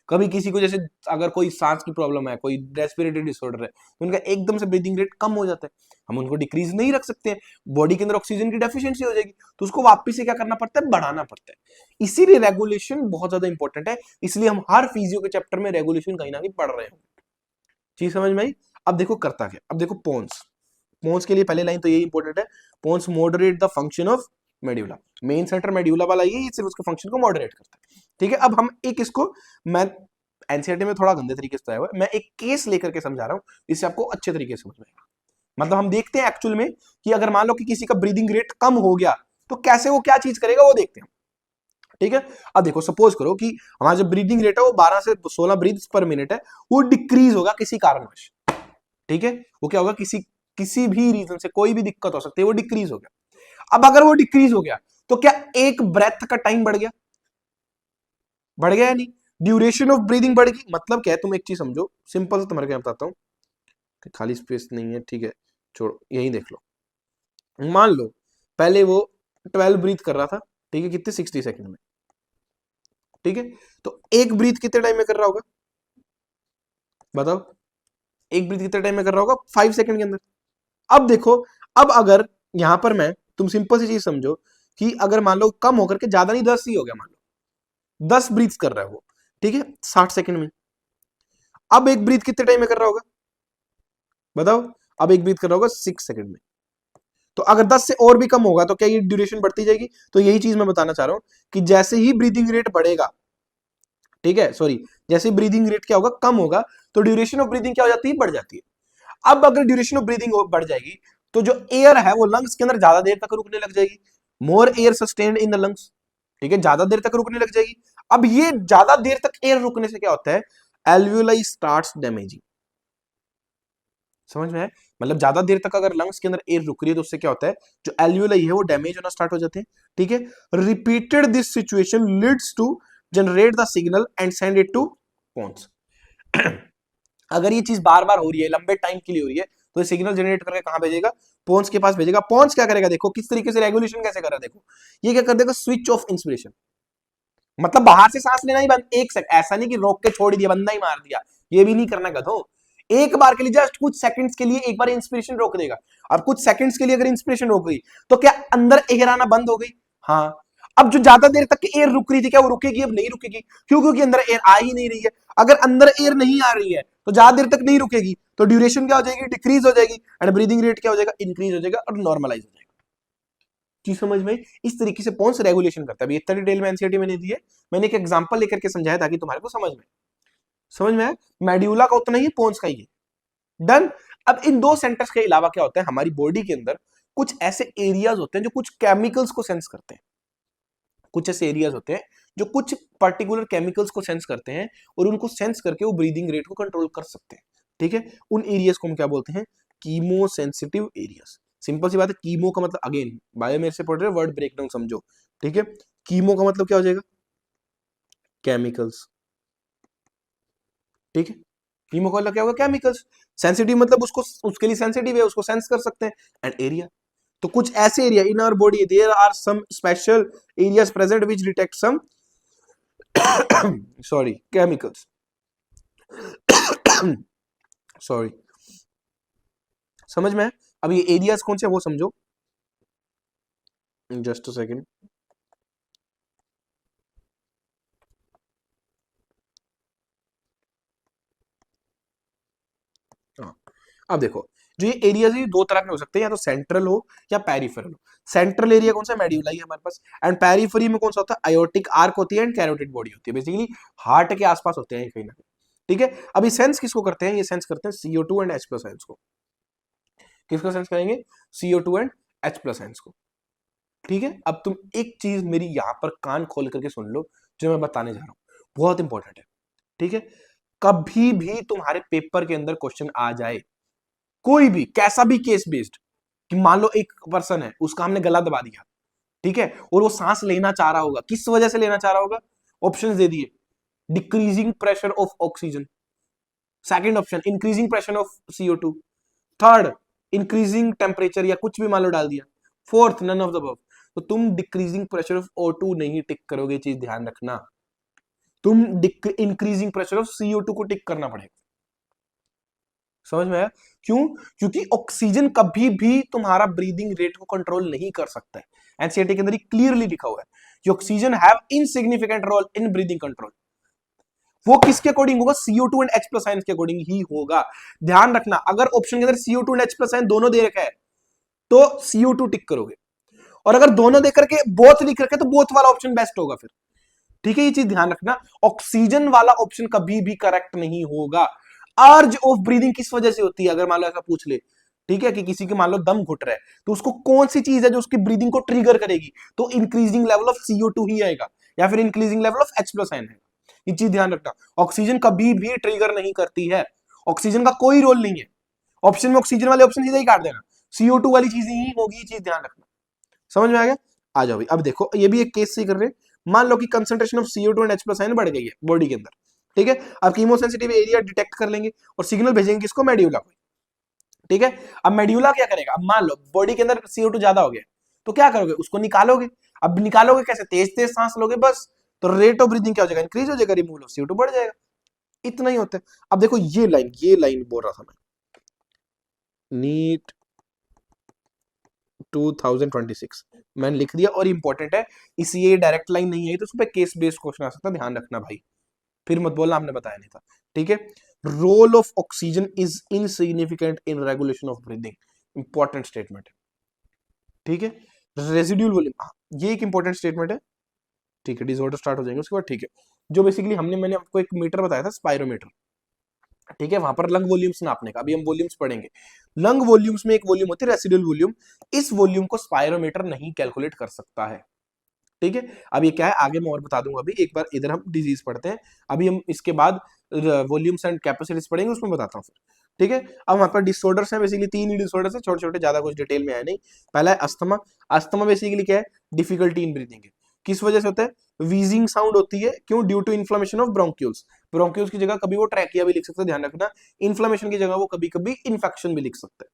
कभी किसी को जैसे अगर कोई सांस की प्रॉब्लम है, कोई रेस्पिरेटरी डिसऑर्डर है, तो उनका एकदम से ब्रीदिंग रेट कम हो जाता है, हम उनको डिक्रीज नहीं रख सकते हैं, बॉडी के अंदर ऑक्सीजन की डेफिशिएंसी हो जाएगी, तो उसको वापस से क्या करना पड़ता है? बढ़ाना पड़ता है। इसीलिए रेगुलेशन बहुत ज्यादा इंपॉर्टेंट है, इसलिए हम हर फिजियो के चैप्टर में रेगुलेशन कहीं ना कहीं पढ़ रहे हैं। चीज समझ में आई? अब देखो करता क्या, अब देखो पोन्स, पोन्स के लिए पहले लाइन तो यही इंपॉर्टेंट है, pons moderate the function of medulla, main centre medulla वाला ये सिर्फ उसके फंक्शन को मॉडरेट करता है। ठीक है, अब हम एक इसको, मैं एनसीईआरटी में थोड़ा गंदे तरीके से बताया हुआ है, मैं एक केस लेकर के समझा रहा हूं, इससे आपको अच्छे तरीके से समझ में आएगा। मतलब हम देखते हैं एक्चुअल में कि अगर मान लो कि किसी का ब्रीदिंग रेट कम हो गया तो कैसे वो क्या चीज करेगा वो देखते हैं। ठीक है। अब देखो सपोज करो कि हमारा जो ब्रीदिंग रेट है वो 12 से 16 ब्रीथ्स पर मिनट है, वो डिक्रीज होगा किसी कारणवश। ठीक है, वो क्या होगा, किसी किसी भी रीजन से कोई भी दिक्कत हो सकती है, वो डिक्रीज हो गया। अब अगर वो डिक्रीज हो गया तो क्या एक ब्रेथ का टाइम बढ़ गया? बढ़ गया या नहीं? ड्यूरेशन ऑफ ब्रीदिंग बढ़ गई। मतलब क्या है, तुम एक चीज समझो, सिंपल से तुम्हारे क्या बताता हूं, खाली स्पेस नहीं है, ठीक है छोड़ो, यही देख लो। मान लो पहले वो 12 ब्रीथ कर रहा था, ठीक है, कितने 60 सेकंड में, ठीक है। तो एक ब्रीथ कितने टाइम में कर रहा होगा बताओ? एक ब्रीथ कितने टाइम में कर रहा होगा? 5 सेकंड के अंदर। अब देखो, अब अगर यहां पर मैं, तुम सिंपल सी चीज समझो कि अगर मान लो कम होकर के, ज्यादा नहीं 10 ही हो गया, मान लो 10 ब्रीथ कर रहा है वो, ठीक है, 60 सेकंड में। अब एक ब्रीथ कितने टाइम में कर रहा होगा बताओ? अब एक ब्रीथ कर रहा होगा 6 सेकंड में। तो अगर 10 से और भी कम होगा तो क्या ये ड्यूरेशन बढ़ती जाएगी? तो यही चीज मैं बताना चाह रहा हूं कि जैसे ही ब्रीदिंग रेट बढ़ेगा, ठीक है, सॉरी, जैसे ब्रीदिंग रेट क्या होगा, कम होगा, तो ड्यूरेशन ऑफ ब्रीदिंग क्या हो जाती है? बढ़ जाती है। अब अगर ड्यूरेशन ऑफ ब्रीदिंग बढ़ जाएगी तो जो एयर है वो लंग्स के अंदर ज्यादा देर तक रुकने लग जाएगी। मोर air sustained in the lungs, ठीक है, ज्यादा देर तक रुकने लग जाएगी। अब ये ज्यादा देर तक एयर रुकने से क्या होता है? Alveoli starts damaging. समझ में है? मतलब ज्यादा देर तक अगर लंग्स के अंदर एयर रुक रही है तो उससे क्या होता है, जो एल्वियोलाई है वो डैमेज होना स्टार्ट हो जाते हैं। ठीक है, repeated this situation leads to generate the signal and send it to pons. अगर ये चीज बार बार हो रही है, लंबे टाइम के लिए हो रही है, तो ये सिग्नल जनरेट करके कहां भेजेगा? पोन्स के पास भेजेगा। पोन्स क्या करेगा, देखो किस तरीके से रेगुलेशन कैसे कर रहा है, देखो ये क्या कर देगा, स्विच ऑफ इंस्पिरेशन। मतलब बाहर से सांस लेना ही बंद, एक सेकंड, ऐसा नहीं कि रोक के छोड़ दिया, बंदा ही मार दिया, ये भी नहीं करना गधो। एक बार के लिए, जस्ट कुछ सेकंड्स के लिए एक बार इंस्पिरेशन रोक देगा। और कुछ सेकंड्स के लिए अगर इंस्पिरेशन रोक गई तो क्या अंदर एयर आना बंद हो गई? हाँ। अब जो ज्यादा देर तक एयर रुक रही थी, क्या वो रुकेगी? अब नहीं रुकेगी। क्यों? क्योंकि अंदर एयर आ ही नहीं रही है। अगर अंदर एयर नहीं आ रही है तो ज्यादा देर तक नहीं रुकेगी, तो ड्यूरेशन क्या हो जाएगी? डिक्रीज हो जाएगी। एंड ब्रीदिंग रेट क्या हो जाएगा? इंक्रीज हो जाएगा और नॉर्मलाइज हो जाएगा। चीज समझ में? इस तरीके से कौन सा रेगुलेशन करता है? इतना डिटेल में एनसीईआरटी में नहीं दी है, मैंने एक एग्जांपल लेकर के समझाया ताकि तुम्हारे को समझ में आए। मेड्यूला का उतना ही, पोन्स का ही। डन। अब इन दो सेंटर्स के अलावा क्या होता है, हमारी बॉडी के अंदर कुछ ऐसे एरियाज होते हैं जो कुछ केमिकल्स को सेंस करते हैं। कुछ ऐसे एरियाज होते हैं जो कुछ पर्टिकुलर केमिकल्स को सेंस करते हैं, और उनको सेंस करके वो ब्रीदिंग रेट को कंट्रोल कर सकते हैं। ठीक है, उन एरियाज को हम क्या बोलते हैं? Chemo sensitive areas. सिंपल सी बात है, कीमो का मतलब, अगेन बायो मेरे से पढ़ रहे, वर्ड ब्रेकडाउन समझो। ठीक है, कीमो का मतलब क्या हो जाएगा? केमिकल्स। ठीक है, कीमो का मतलब क्या होगा? केमिकल्स। सेंसिटिव मतलब उसको, उसके लिए सेंसिटिव है, उसको सेंस कर सकते हैं। एंड एरिया, तो कुछ ऐसे area in our body, there are some special areas present which detect some sorry chemicals sorry. समझ में है? अब ये एरियाज कौन से वो समझो, जस्ट अ सेकंड। हाँ, अब देखो, जो ये एरियाज है दो तरह के हो सकते हैं, या तो सेंट्रल हो या पेरिफेरल हो। सेंट्रल एरिया कौन सा? मेड्यूला ही है हमारे पास। एंड पेरिफेरी में कौन सा होता है? आयोटिक आर्क होती है एंड कैरोटिड बॉडी होती है। बेसिकली हार्ट के आसपास होते हैं कहीं ना कहीं। ठीक है, अब ये सेंस किसको करते हैं? ये सेंस करते हैं CO2 एंड H+ आयंस को। किसको सेंस करेंगे? CO2 एंड H+ आयंस को। ठीक है, अब तुम एक चीज मेरी यहां पर कान खोल करके सुन लो, जो मैं बताने जा रहा हूं, बहुत इंपॉर्टेंट है। ठीक है, कभी भी तुम्हारे पेपर के अंदर क्वेश्चन आ जाए, कोई भी कैसा भी केस बेस्ड, कि मान लो एक पर्सन है, उसका हमने गला दबा दिया, ठीक है, और वो सांस लेना चाह रहा होगा, किस वजह से लेना चाह रहा होगा? ऑप्शंस दे दिए, decreasing pressure of oxygen, second option increasing pressure of CO2, third increasing temperature, या कुछ भी मान लो डाल दिया, fourth none of the above. तो तुम डिक्रीजिंग प्रेशर ऑफ O2 नहीं टिक करोगे, चीज ध्यान रखना। तुम इंक्रीजिंग प्रेशर ऑफ CO2 को टिक करना पड़ेगा। समझ में आया? क्यों? क्योंकि ऑक्सीजन कभी भी तुम्हारा ब्रीदिंग रेट को कंट्रोल नहीं कर सकता है। एनसीईआरटी के अंदर क्लियरली लिखा हुआ है कि oxygen have insignificant role in breathing control. वो किसके अकॉर्डिंग होगा? CO2 एंड H+ आयंस के अकॉर्डिंग ही होगा। ध्यान रखना, अगर ऑप्शन के अंदर CO2 एंड H+ आयन दोनों दे रखा है तो CO2 टिक करोगे, और अगर दोनों देकर के बोथ लिख रखे तो बोथ वाला ऑप्शन बेस्ट होगा फिर। ठीक है, ये चीज ध्यान रखना, ऑक्सीजन वाला ऑप्शन कभी भी करेक्ट नहीं होगा। अर्ज ऑफ ब्रीदिंग किस वजह से होती है? अगर मान लो ऐसा पूछ ले, ठीक है, कि किसी के मान लो दम घुट रहा है, तो उसको कौन सी चीज है जो उसकी ब्रीदिंग को ट्रिगर करेगी? तो इंक्रीजिंग लेवल ऑफ CO2 ही आएगा। या फिर increasing level of H+ ion है। ये चीज ध्यान रखना, ऑक्सीजन कभी भी ट्रिगर नहीं करती है, ऑक्सीजन का कोई रोल नहीं है। ऑप्शन में ऑक्सीजन वाले ऑप्शन सीधा ही काट देना, CO2 वाली चीजें ही होगी, ये चीज ध्यान रखना। समझ में आ गया? आ जाओ भाई, अब देखो ये भी एक केस से कर रहे हैं। मान लो कि concentration of CO2 and H+ ion बढ़ गई है बॉडी के अंदर, ठीक है। अब कीमोसेंसिटिव एरिया डिटेक्ट कर लेंगे और सिग्नल भेजेंगे किसको, मेड्यूला को, ठीक है। अब मेड्यूला क्या करेगा, अब मान लो बॉडी के अंदर CO2 ज्यादा हो गया, तो क्या करोगे, उसको निकालोगे। अब निकालोगे कैसे, तेज तेज सांस लोगे बस, तो रेट ऑफ ब्रीदिंग क्या हो जाएगा, इंक्रीज हो जाएगा, रिमूवल ऑफ CO2 बढ़ जाएगा। इतना ही होता है। अब देखो ये लाइन बोल रहा था मैं, नीट 2026 मैंने लिख दिया और इंपॉर्टेंट है, इसी ये डायरेक्ट लाइन नहीं आई तो उस पर केस बेस्ड क्वेश्चन आ सकता है, ध्यान रखना भाई, फिर मत बोलना आपने बताया नहीं था, ठीक है। Role of oxygen is insignificant in regulation of breathing, important statement है, ठीक है। रेजिड्यूल वॉल्यूम, ये एक इंपॉर्टेंट स्टेटमेंट है, ठीक है। डिसऑर्डर स्टार्ट हो जाएंगे उसके बाद, ठीक है। जो बेसिकली मैंने आपको एक मीटर बताया था, स्पायरोमीटर, ठीक है, वहां पर लंग वॉल्यूम्स नापने का, अभी हम वॉल्यूम्स पढ़ेंगे। लंग वॉल्यूम्स में एक वॉल्यूम होती है रेसिडुअल वॉल्यूम, इस वॉल्यूम को स्पायरोमीटर नहीं कैलकुलेट कर सकता है, ठीक है। अब ये क्या है आगे मैं और बता दूंगा, अभी एक बार इधर हम डिजीज पढ़ते हैं, अभी हम इसके बाद वॉल्यूम्स एंड कैपेसिटीज पढ़ेंगे, उसमें बताता हूँ फिर, ठीक है। अब वहां पर डिसऑर्डर्स हैं, बेसिकली 3 ही डिसऑर्डर्स हैं, छोटे छोटे, ज्यादा कुछ डिटेल में है नहीं। पहला है अस्थमा। अस्थमा बेसिकली क्या है, डिफिकल्टी इन ब्रीथिंग है। किस वजह से होता है, वीजिंग साउंड होती है, क्यों, due to inflammation of bronchioles. Bronchioles की जगह कभी वो ट्रैकिया भी लिख सकते हैं, ध्यान रखना। इन्फ्लेमेशन की जगह वो कभी कभी इन्फेक्शन भी लिख सकते हैं,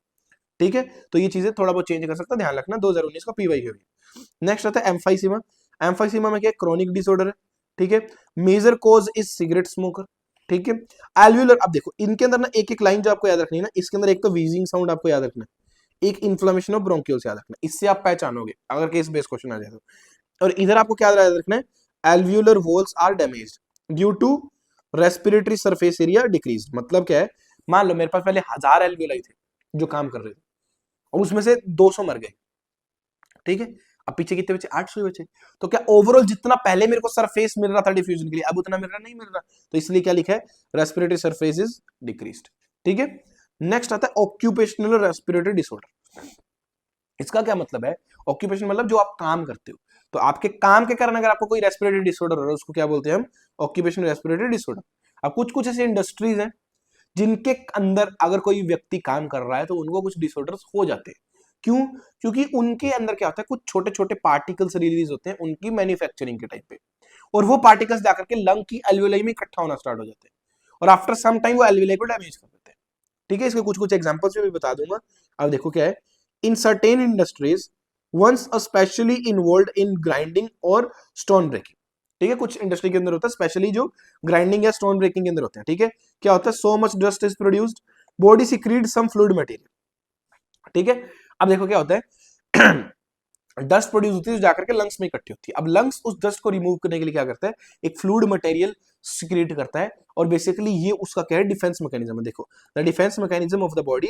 ठीक है। तो ये चीजें थोड़ा बहुत चेंज कर सकता है, ध्यान रखना, 2019 का PY है। नेक्स्ट आता है एम्फाइसीमा। एम्फाइसीमा में क्या, क्रॉनिक डिसऑर्डर है, ठीक है। Major cause is cigarette smoker, ठीक है। एल्व्यूलर, अब देखो इनके अंदर ना एक एक लाइन जो आपको याद रखनी है ना, इसके अंदर एक तो वीजिंग साउंड आपको याद रखना है, एक इन्फ्लेमेशन ऑफ ब्रोंक्यूल्स याद रखना, इससे आप पहचानोगे अगर केस बेस्ड क्वेश्चन आ जाए तो। और इधर आपको क्या याद रखना है, alveolar walls are damaged due to respiratory surface area decrease. मतलब क्या है, मान लो मेरे पास पहले 1000 एल्व्यूलाई थे जो काम कर रहे थे, और उसमें से 200 मर गए, ठीक है। अब पीछे कितने बचे, 800 बचे। तो क्या ओवरऑल जितना पहले मेरे को सरफेस मिल रहा था डिफ्यूजन के लिए, अब उतना मिल रहा नहीं मिल रहा, तो इसलिए क्या लिखा है, रेस्पिरेटरी सरफेस इज डिक्रीज्ड, ठीक है। नेक्स्ट आता है ऑक्यूपेशनल रेस्पिरेटरी डिसऑर्डर। इसका क्या मतलब है, ऑक्यूपेशन मतलब जो आप काम करते हो, तो आपके काम के कारण अगर आपको कोई रेस्पिरेटरी डिसऑर्डर हो रहा है, उसको क्या बोलते हैं हम, ऑक्यूपेशनल रेस्पिरेटरी डिसऑर्डर। अब कुछ कुछ ऐसे इंडस्ट्रीज हैं जिनके अंदर अगर कोई व्यक्ति काम कर रहा है तो उनको कुछ डिसऑर्डर्स हो जाते हैं, क्यों, क्योंकि उनके अंदर क्या होता है, कुछ छोटे छोटे पार्टिकल्स रिलीज होते हैं उनकी मैन्युफैक्चरिंग के टाइप पे, और वो पार्टिकल्स जाकर के लंग की एल्वियोलाई में इकट्ठा होना स्टार्ट हो जाते हैं, और आफ्टर सम टाइम वो एल्वियोलाई को डैमेज कर देते हैं, ठीक है। इसके कुछ कुछ एग्जांपल्स भी बता दूंगा। अब देखो क्या है, in certain industries ones especially involve in grinding और स्टोन ब्रेकिंग, ठीक है। कुछ इंडस्ट्री के अंदर होता है स्पेशली जो ग्राइंडिंग या स्टोन ब्रेकिंग के अंदर होते हैं, ठीक है। क्या होता है, so much dust is produced, body secrete some fluid material, ठीक है। अब देखो क्या होता है डस्ट प्रोड्यूस होती है जाकर के लंग्स में इकट्ठी होती है। अब लंग्स उस डस्ट को रिमूव करने के लिए क्या करता है, एक फ्लूइड मटेरियल सिक्रीट करता है, और बेसिकली ये उसका क्या है, डिफेंस मैकेनिज्म है। देखो, the defence mechanism of the body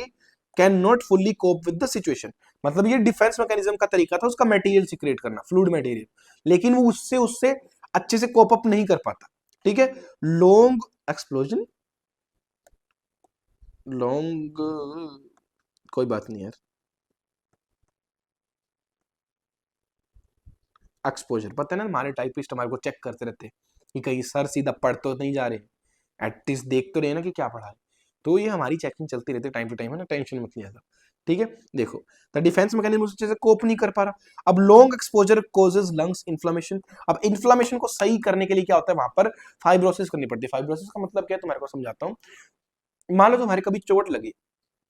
can not fully cope with the situation, मतलब ये डिफेंस मैकेनिज्म का तरीका था उसका मटेरियल सिक्रेट करना, फ्लूइड मटेरियल, लेकिन वो उससे उससे अच्छे से कोप अप नहीं कर पाता, ठीक है। लॉन्ग एक्सप्लोजन, लॉन्ग, कोई बात नहीं यार, एक्सपोजर, पता है ना हमारे टाइपिस्ट हमारे को चेक करते रहते हैं कि कहीं सर सीधा पढ़ तो नहीं जा रहे, एटलीस्ट देख तो रहे ना कि क्या पढ़ा है, तो ये हमारी चेकिंग चलती रहती है टाइम टू टाइम, है ना, टेंशन मत लिया, ठीक है। देखो, द डिफेंस मैकेनिज्म अच्छे से कोप नहीं कर पा रहा। अब long exposure causes lungs inflammation. अब इन्फ्लेमेशन को सही करने के लिए क्या होता है, वहां पर फाइब्रोसिस करनी पड़ती है। फाइब्रोसिस का मतलब क्या है, तुम्हारे को समझाता हूँ। मान लो तुम्हारे कभी चोट लगी,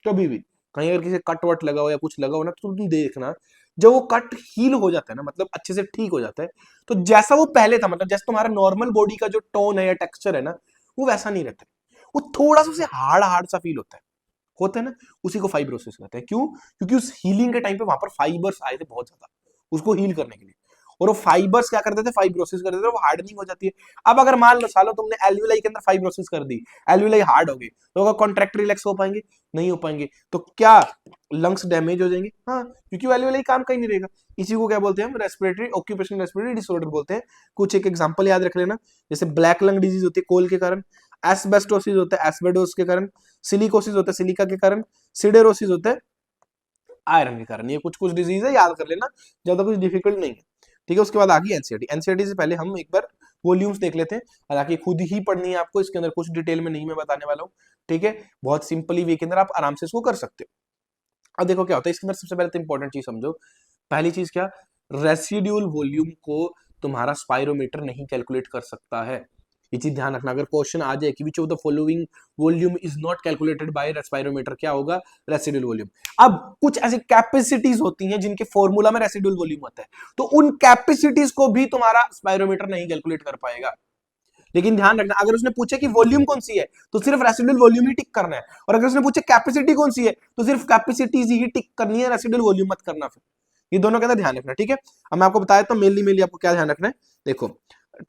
कभी भी कहीं अगर किसी कट वट लगा हो या कुछ लगा हो ना, तो तुम देखना जब वो कट हील हो जाता है ना, मतलब अच्छे से ठीक हो जाता है, तो जैसा वो पहले था, मतलब जैसा तुम्हारा नॉर्मल बॉडी का जो टोन है या टेक्सचर है ना, वो वैसा नहीं रहता, वो थोड़ा सा उसे हार्ड हार्ड सा फील होता है ना, उसी को फाइब्रोसिस कहते हैं। क्यों, क्योंकि उस हीलिंग के टाइम पे वहां पर फाइबर्स आए थे बहुत ज्यादा उसको हील करने के लिए, और वो फाइबर्स क्या करते थे, फाइब्रोसिस कर देते थे, वो हार्डनिंग हो जाती है। अब अगर मान लो सालो तुमने एल्वियोलाई के अंदर फाइब्रोसिस कर दी, एल्वियोलाई हार्ड हो गई, तो अगर कॉन्ट्रैक्ट रिलैक्स हो पाएंगे, नहीं हो पाएंगे, तो क्या लंग्स डैमेज हो जाएंगे, हाँ, क्योंकि एल्वियोलाई काम का ही नहीं रहेगा। इसी को क्या बोलते हैं हम, रेस्पिरेटरी ऑक्यूपेशनल रेस्पिरेटरी डिसऑर्डर बोलते हैं। कुछ एक एग्जांपल याद रख लेना, जैसे ब्लैक लंग डिजीज होती है कोल के कारण, एस्बेस्टोसिस होता है एस्बेडोस के कारण, सिलिकोसिस होता है सिलिका के कारण, सिडेरोसिस होता है आयरन के कारण। ये कुछ कुछ डिजीज है, याद कर लेना, ज्यादा कुछ डिफिकल्ट नहीं है, ठीक है। उसके बाद आ गई एनसीईआरटी। एनसीईआरटी से पहले हम एक बार वॉल्यूम्स देख लेते हैं, हालांकि खुद ही पढ़नी है आपको, इसके अंदर कुछ डिटेल में नहीं मैं बताने वाला हूँ, ठीक है। बहुत सिंपली वे के अंदर आप आराम से इसको कर सकते हो। अब देखो क्या होता है इसके अंदर, सबसे पहले तो इंपॉर्टेंट चीज समझो। पहली चीज क्या, रेसिड्यूल वॉल्यूम को तुम्हारा स्पाइरोमीटर नहीं कैलकुलेट कर सकता है, ये चीज ध्यान रखना। अगर क्वेश्चन आ जाए कि which of the following volume is not calculated by spirometer, क्या होगा, रेसिड्यूल वॉल्यूम। अब कुछ ऐसी कैपेसिटीज होती हैं जिनके फॉर्मूला में रेसिड्यूल वॉल्यूम होता है, तो उन कैपेसिटीज को भी तुम्हारा स्पाइरोमीटर नहीं कैलकुलेट कर पाएगा। लेकिन ध्यान रखना, अगर उसने पूछे कि वॉल्यूम कौन सी है तो सिर्फ रेसिडुअल वॉल्यूम ही टिक करना है, और अगर उसने पूछे कैपेसिटी कौन सी है तो सिर्फ कैपेसिटी ही टिक करनी है, रेसिडुअल वॉल्यूम मत करना। फिर ये दोनों का ध्यान रखना, ठीक है। अब मैं आपको बताया तो मेनली आपको क्या ध्यान रखना है। देखो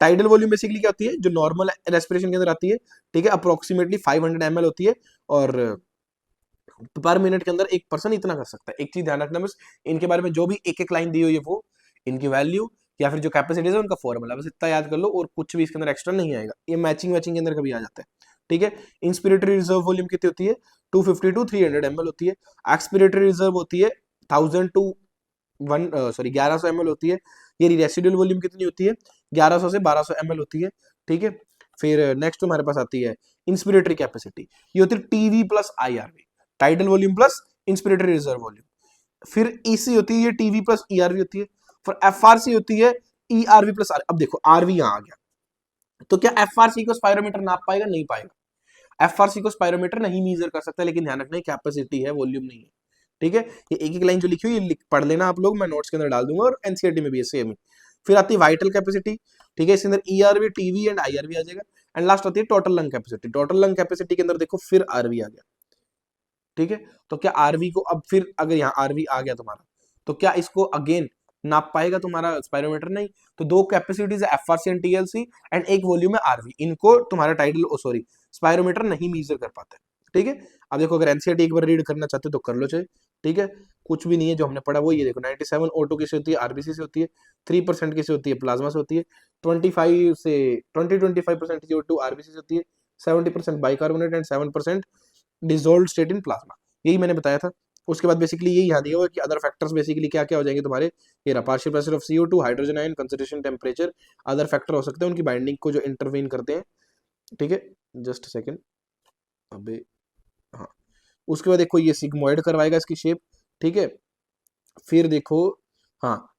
टाइडल वॉल्यूम बेसिकली क्या होती है, जो नॉर्मल रेस्पिरेशन के अंदर आती है, ठीक है, अप्रोक्सीमेटली 500 ml होती है, और पर मिनट के अंदर एक पर्सन इतना कर सकता है। एक चीज ध्यान रखना बस, इनके बारे में जो भी एक एक लाइन दी हुई है वो इनकी वैल्यू या फिर जो कैपेसिटीज है उनका फॉर्मूला, बस इतना याद कर लो, और कुछ भी इसके अंदर एक्स्ट्रा नहीं आएगा। ये मैचिंग के अंदर कभी आ जाता है, ठीक है। इंस्पिरेटरी रिजर्व वॉल्यूम कितनी होती है, 250 to 300 ml होती है। एक्सपिरेटरी रिजर्व होती है 1000 to 1100 ml होती है। ये रेसिडुअल वॉल्यूम कितनी होती है, 1100 से 1200 ml होती है, ठीक है। फिर नेक्स्ट हमारे पास आती है इंस्पिरेटरी कैपेसिटी, ये होती है TV plus IRV, tidal volume plus inspiratory reserve volume. फिर ईसी होती है ये टीवी प्लस ईआरवी होती है। फिर एफआरसी होती है ईआरवी प्लस आर। अब देखो आरवी यहां आ गया, तो क्या एफआरसी को स्पाइरोमीटर नाप पाएगा, नहीं पाएगा। एफआरसी को स्पाइरोमीटर नहीं मेजर कर सकता, लेकिन ध्यान रखना कैपेसिटी है, वॉल्यूम नहीं है, ठीक है। ये एक एक लाइन जो लिखी हुई है पढ़ लेना आप लोग, मैं नोट्स के अंदर डाल दूंगा, और एनसीईआरटी में भी है सेम ही। फिर आती है वाइटल कैपेसिटी, ठीक है, इसके अंदर ईआरवी टीवी एंड आईआरवी आ जाएगा। एंड लास्ट आती है total lung capacity. Total lung capacity के अंदर देखो फिर आरवी आ गया, ठीक है। तो क्या आरवी को, अब फिर अगर यहाँ आरवी आ गया तुम्हारा, तो क्या इसको अगेन नाप पाएगा तुम्हारा स्पाइरोमीटर, नहीं। तो दो कैपेसिटीज है एफआरसी एंड टीएलसी, एंड एक वॉल्यूम है आरवी, इनको तुम्हारा टाइडल सॉरी स्पाइरोमीटर नहीं मेजर कर पाता है, ठीक है। अब देखो अगर एनसीईआरटी एक बार रीड करना चाहते हो तो कर लो चाहे, ठीक है। कुछ भी नहीं है जो हमने पढ़ा वो ये देखो, 97 O2 किसे होती है, आरबीसी से होती है। 3% किसे होती है, प्लाज्मा से होती है। 25% CO2 आरबीसी से होती है। 70% bicarbonate and 7% dissolved state in plasma, यही मैंने बताया था। उसके बाद बेसिकली यही यहाँ दिया हुआ कि अदर फैक्टर्स बेसिकली क्या क्या हो जाएंगे तुम्हारे, ये रहा partial pressure of CO2, hydrogen ion, concentration, temperature, other factor हो सकते हैं उनकी बाइंडिंग को जो इंटरवीन करते हैं, ठीक है। जस्ट सेकंड, अबे हाँ, उसके बाद देखो ये सिग्मोइड करवाएगा इसकी शेप, ठीक है। फिर देखो हाँ,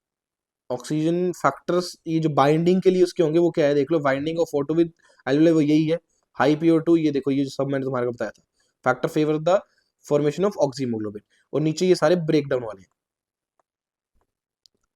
ऑक्सीजन फैक्टर्स ये जो बाइंडिंग के लिए उसके होंगे वो क्या है, देख लो, binding of O2 with alveoli, वो यही है, हाई PO2, ये देखो ये जो सब मैंने तुम्हारे को बताया था, factor favour the formation of oxyhaemoglobin, और नीचे ये सारे ब्रेक डाउन वाले,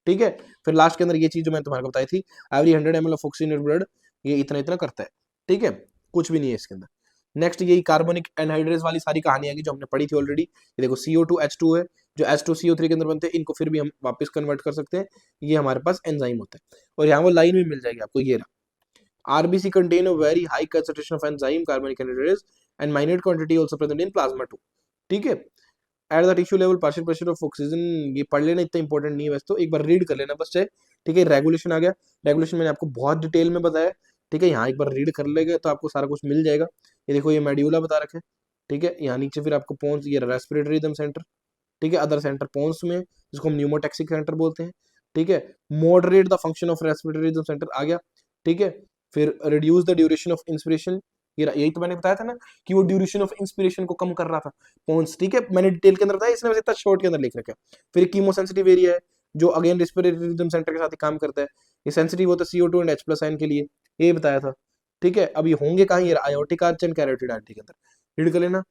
ठीक है। फिर लास्ट के अंदर ये चीज जो मैंने तुम्हारे को बताई थी, every 100 ml of oxygen in blood, ये इतना इतना करता है, ठीक है। कुछ भी नहीं है इसके अंदर। नेक्स्ट यही कार्बोनिक एनहाइड्रेस वाली सारी कहानी आएगी जो हमने पढ़ी थी ऑलरेडी। ये देखो CO2H2 है, जो H2CO3 के अंदर बनते हैं, इनको फिर भी हम वापस कन्वर्ट कर सकते हैं, ये हमारे पास एंजाइम होता है। और यहाँ वो लाइन भी मिल जाएगी आपको, ये रहा, RBC contain a very high concentration of enzyme carbonic anhydrase and minute quantity also present in plasma too, ठीक है। At the tissue level partial pressure of oxygen, ये पढ़ लेना, इतना इंपॉर्टेंट नहीं है वैसे, तो एक बार रीड कर लेना बस चाहे, ठीक है। रेगुलेशन आ गया, रेगुलेशन मैंने आपको बहुत डिटेल में बताया, ठीक है। यहाँ एक बार रीड कर लेगा तो आपको सारा कुछ मिल जाएगा। ये देखो ये मेड्यूला बता रखे, ठीक है। यहाँ नीचे फिर आपको पोन्स, ये रेस्पिरेटरी रिदम सेंटर, ठीक है। अदर सेंटर पोन्स में, जिसको हम न्यूमोटैक्सिक सेंटर बोलते हैं, ठीक है। Moderate the function of respiratory rhythm centre आ गया, ठीक है। फिर reduce the duration of inspiration, ये यही तो मैंने बताया था ना कि वो ड्यूरेशन ऑफ इंस्पिरेशन को कम कर रहा था, पोन्स, ठीक है। मैंने डिटेल के अंदर बताया, इसने बस इतना शॉर्ट के अंदर लिख रखा है। फिर कीमोसेंसिटिव एरिया है, जो अगेन रेस्पिरेटरी रिदम सेंटर के साथ ही काम करता है। ये सेंसिटिव होता है CO2 एंड H+ आयन के लिए, ये बताया था, ठीक है। अब ये होंगे कहाँ, ये aortic arch and carotid artery के अंदर, रीड कर लेना।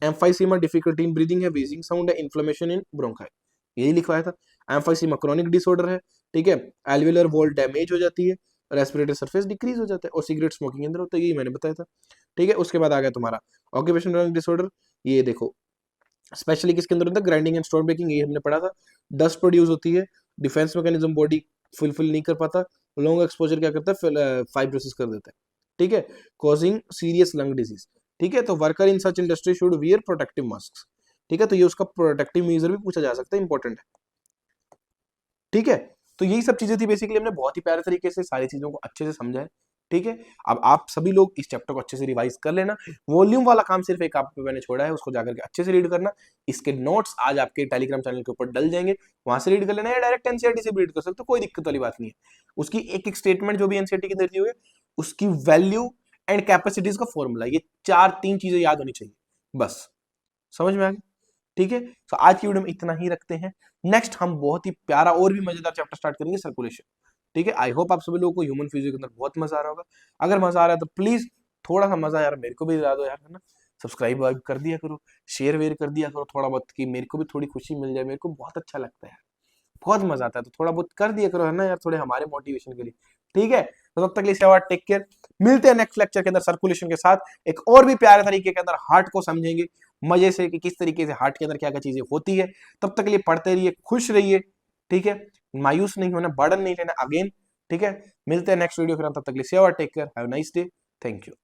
एम्फाइसीमा डिफिकल्टी इन ब्रीदिंग है, वेजिंग साउंड है, इन्फ्लेमेशन इन ब्रोंकाई, यही लिखवाया था। एम्फाइसीमा क्रॉनिक डिसऑर्डर है, ठीक है। एल्वियोलर वॉल डैमेज हो जाती है, रेस्पिरेटरी सरफेस डिक्रीज हो जाता है, और सिगरेट स्मोकिंग अंदर होता है, यही मैंने बताया था, ठीक है। उसके बाद आ गया तुम्हारा ऑक्यूपेशनल डिसऑर्डर, ये देखो स्पेशली किसके अंदर होता है, ग्राइंडिंग एंड स्टोन ब्रेकिंग, ये हमने पढ़ा था। डस्ट प्रोड्यूस होती है, डिफेंस मैकेनिज्म बॉडी फुलफिल नहीं कर पाता, लॉन्ग एक्सपोजर क्या करता है, फाइब्रोसिस कर देता है, ठीक है, कॉजिंग सीरियस लंग डिजीज, ठीक है। तो worker in such industry should wear protective mask, ठीक है। तो ये उसका प्रोटेक्टिव मेजर भी पूछा जा सकता है, इंपॉर्टेंट है, ठीक है। तो यही सब चीजें थी बेसिकली, हमने बहुत ही प्यारे तरीके से सारी चीजों को अच्छे से समझा है, ठीक है, अब आप सभी लोग इस चैप्टर को अच्छे से रिवाइज कर लेना। वॉल्यूम वाला काम सिर्फ एक आप पे मैंने छोड़ा है, उसको जाकर के अच्छे से रीड करना। इसके नोट्स आज आपके टेलीग्राम चैनल के ऊपर डल जाएंगे, वहां से रीड कर लेना, या डायरेक्ट एनसीईआरटी से भी रीड कर सकते हो, कोई दिक्कत वाली बात नहीं है। उसकी एक एक स्टेटमेंट जो भी एनसीईआरटी के अंदर दी हुई है, उसकी वैल्यू एंड कैपेसिटीज का फॉर्मूला, ये तीन चीजें याद होनी चाहिए, बस। समझ में आ गया? ठीक है, तो आज की वीडियो में इतना ही रखते हैं। नेक्स्ट हम बहुत ही प्यारा और भी मजेदार चैप्टर स्टार्ट करेंगे, सर्कुलेशन। ठीक है, आई होप आप सभी लोगों को ह्यूमन फिजिक्स के अंदर बहुत मजा आ रहा होगा। अगर मजा आ रहा है तो प्लीज थोड़ा सा मजा यार मेरे को भी दिला दो यार, है ना। सब्सक्राइब कर दिया करो, शेयर वेयर कर दिया करो थोड़ा बहुत, कि मेरे को भी थोड़ी खुशी मिल जाए, मेरे को बहुत अच्छा लगता है, बहुत मजा आता है, तो थोड़ा बहुत कर दिया करो, है ना यार, थोड़े हमारे मोटिवेशन के लिए। ठीक है, तो तब तक के लिए टेक केयर। मिलते हैं नेक्स्ट लेक्चर के अंदर सर्कुलेशन के साथ, एक और भी प्यारे तरीके के अंदर हार्ट को समझेंगे मजे से, कि किस तरीके से हार्ट के अंदर क्या क्या चीजें होती है। तब तक के लिए पढ़ते रहिए, खुश रहिए, ठीक है, मायूस नहीं होना, बर्डन नहीं लेना अगेन। ठीक है, मिलते हैं नेक्स्ट वीडियो, फिर तब तक के लिए take care, have a nice day, thank you.